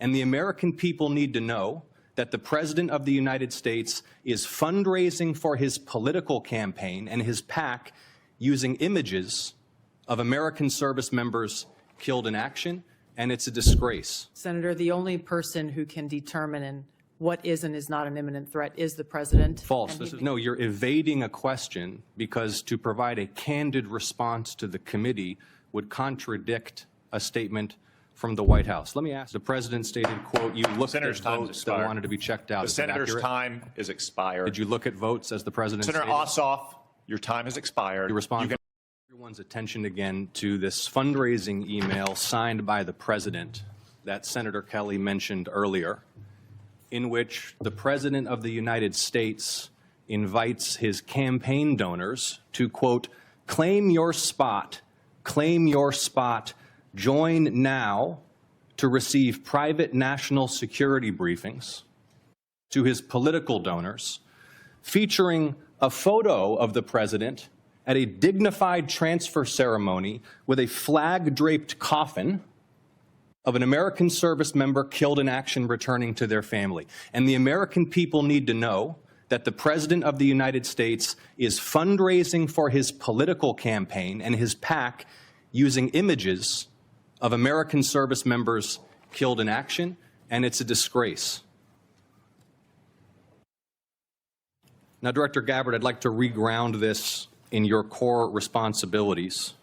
And the American people need to know that the President of the United States is fundraising for his political campaign and his PAC using images of American service members killed in action, and it's a disgrace. Senator, the only person who can determine what is and is not an imminent threat is the President. False. No, you're evading a question because to provide a candid response to the committee would contradict a statement from the White House. Let me ask, the President stated, quote, you looked at votes that wanted to be checked out. The Senator's time is expired. Did you look at votes as the President Senator stated? Ossoff, your time has expired. You respond. Everyone's attention again to this fundraising email signed by the President that Senator Kelly mentioned earlier, in which the President of the United States invites his campaign donors to, quote, claim your spot, join now to receive private national security briefings to his political donors, featuring a photo of the President at a dignified transfer ceremony with a flag-draped coffin of an American service member killed in action returning to their family. And the American people need to know that the President of the United States is fundraising for his political campaign and his PAC using images of American service members killed in action, and it's a disgrace. Now, Director Gabbard, I'd like to reground this in your core responsibilities.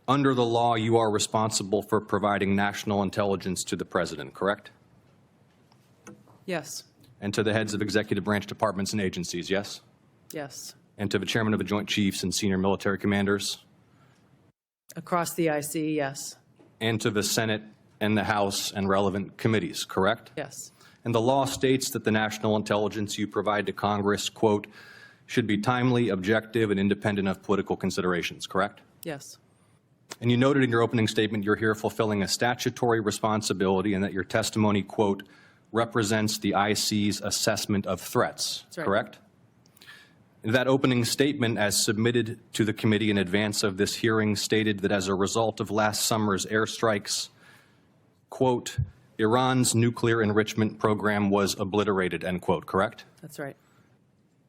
Under the law, you are responsible for providing national intelligence to the President, correct? Yes. And to the heads of executive branch departments and agencies, yes? Yes. And to the chairman of the Joint Chiefs and senior military commanders? Across the IC, yes. And to the Senate and the House and relevant committees, correct? Yes. And the law states that the national intelligence you provide to Congress, quote, should be timely, objective, and independent of political considerations, correct? Yes. And you noted in your opening statement you're here fulfilling a statutory responsibility and that your testimony, quote, represents the IC's assessment of threats, That's right. Correct? That opening statement, as submitted to the committee in advance of this hearing, stated that as a result of last summer's airstrikes, quote, Iran's nuclear enrichment program was obliterated, end quote, correct? That's right.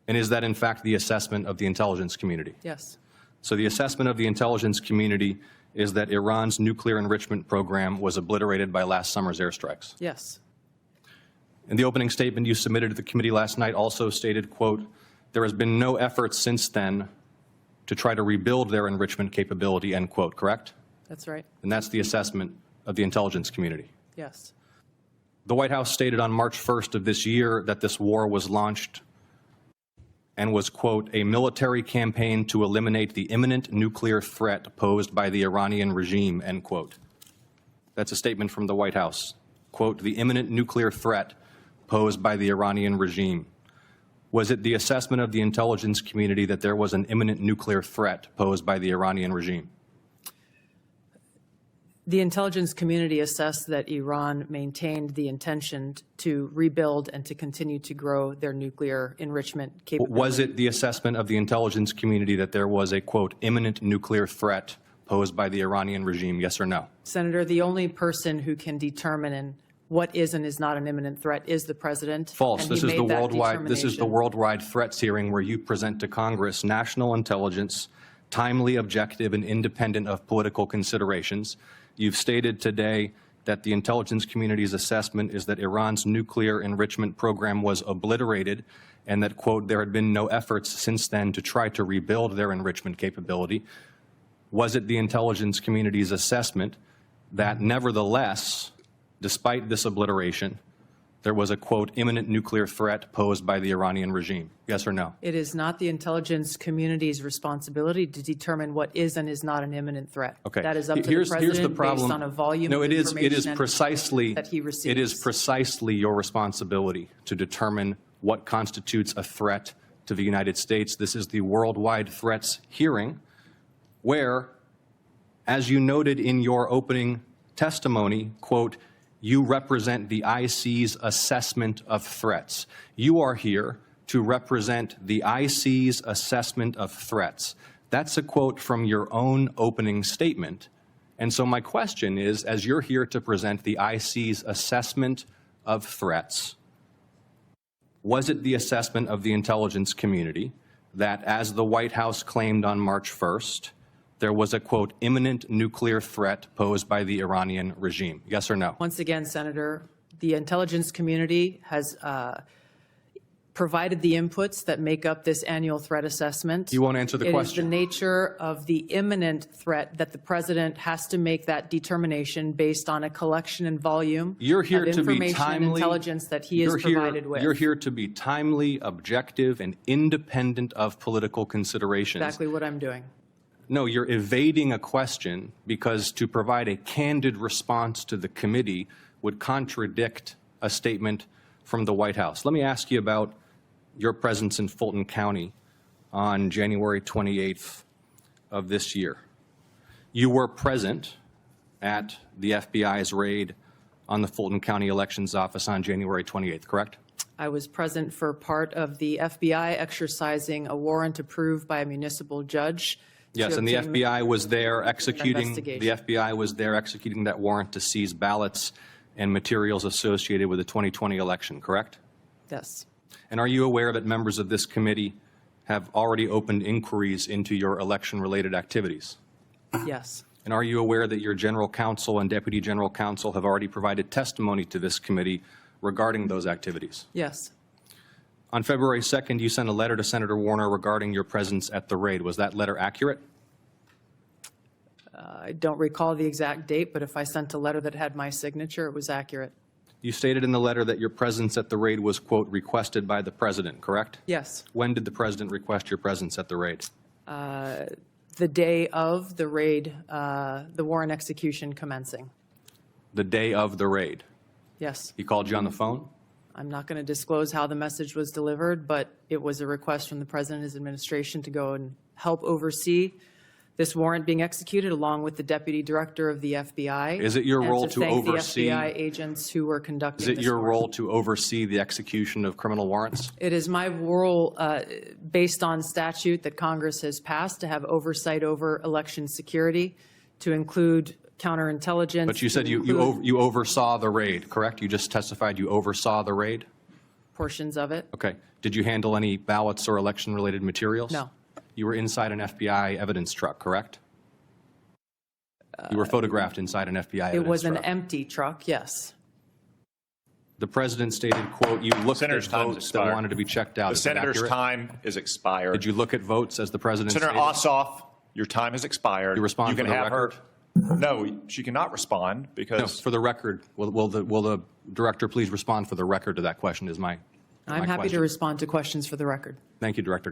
And is that in fact the assessment of the intelligence community? Yes. So the assessment of the intelligence community is that Iran's nuclear enrichment program was obliterated by last summer's airstrikes? Yes. And the opening statement you submitted to the committee last night also stated, quote, there has been no effort since then to try to rebuild their enrichment capability, end quote, correct? That's right. And that's the assessment of the intelligence community. Yes. The White House stated on March 1st of this year that this war was launched and was, quote, a military campaign to eliminate the imminent nuclear threat posed by the Iranian regime, end quote. That's a statement from the White House. Quote, the imminent nuclear threat posed by the Iranian regime. Was it the assessment of the intelligence community that there was an imminent nuclear threat posed by the Iranian regime? The intelligence community assessed that Iran maintained the intention to rebuild and to continue to grow their nuclear enrichment capability. Was it the assessment of the intelligence community that there was a, quote, imminent nuclear threat posed by the Iranian regime, yes or no? Senator, the only person who can determine what is and is not an imminent threat is the President. False. This is the worldwide threats hearing where you present to Congress national intelligence, timely, objective, and independent of political considerations. You've stated today that the intelligence community's assessment is that Iran's nuclear enrichment program was obliterated and that, quote, there had been no efforts since then to try to rebuild their enrichment capability. Was it the intelligence community's assessment that nevertheless, despite this obliteration, there was a, quote, imminent nuclear threat posed by the Iranian regime? Yes or no? It is not the intelligence community's responsibility to determine what is and is not an imminent threat. Okay. That is up to the President here's the problem. based on a volume no, of information it is precisely, that he receives. It is precisely your responsibility to determine what constitutes a threat to the United States. This is the worldwide threats hearing where, as you noted in your opening testimony, quote, you represent the IC's assessment of threats. You are here to represent the IC's assessment of threats. That's a quote from your own opening statement. And so my question is, as you're here to present the IC's assessment of threats, was it the assessment of the intelligence community that, as the White House claimed on March 1st, there was a, quote, imminent nuclear threat posed by the Iranian regime? Yes or no? Once again, Senator, the intelligence community has provided the inputs that make up this annual threat assessment. You won't answer the It question. is the nature of the imminent threat that the president has to make that determination based on a collection and volume You're here of to be information and timely. intelligence that he is provided with. You're here to be timely, objective, and independent of political considerations. Exactly what I'm doing. No, you're evading a question because to provide a candid response to the committee would contradict a statement from the White House. Let me ask you about your presence in Fulton County on January 28th of this year. You were present at the FBI's raid on the Fulton County Elections Office on January 28th, correct? I was present for part of the FBI exercising a warrant approved by a municipal judge. Yes, and the FBI was there executing investigation. that warrant to seize ballots and materials associated with the 2020 election, correct? Yes. And are you aware that members of this committee have already opened inquiries into your election-related activities? Yes. And are you aware that your general counsel and deputy general counsel have already provided testimony to this committee regarding those activities? Yes. On February 2nd, you sent a letter to Senator Warner regarding your presence at the raid. Was that letter accurate? I don't recall the exact date, but if I sent a letter that had my signature, it was accurate. You stated in the letter that your presence at the raid was, quote, requested by the president, correct? Yes. When did the president request your presence at the raid? The day of the raid, the warrant execution commencing. The day of the raid. Yes. He called you on the phone? I'm not going to disclose how the message was delivered, but it was a request from the president and his administration to go and help oversee this warrant being executed, along with the deputy director of the FBI. Is it your role to oversee? And to thank the FBI agents who were conducting Is it this your warrant. role to oversee the execution of criminal warrants? It is my role, based on statute that Congress has passed, to have oversight over election security, to include counterintelligence. But you said to you include oversaw the raid, correct? You just testified you oversaw the raid? portions of it. Okay. Did you handle any ballots or election-related materials? No. You were inside an FBI evidence truck, correct? You were photographed inside an FBI evidence truck. It was an empty truck, yes. The president stated, quote, you looked at Senator's time has votes that expired. wanted to be checked out. The Is that senator's accurate? time is expired. Did you look at votes as the president Senator stated? Ossoff, your time has expired. You respond can for the have record? her. No, she cannot respond No, because for the record, will the director please respond for the record to that question is my I'm happy to question. respond to questions for the record. Thank you, Director.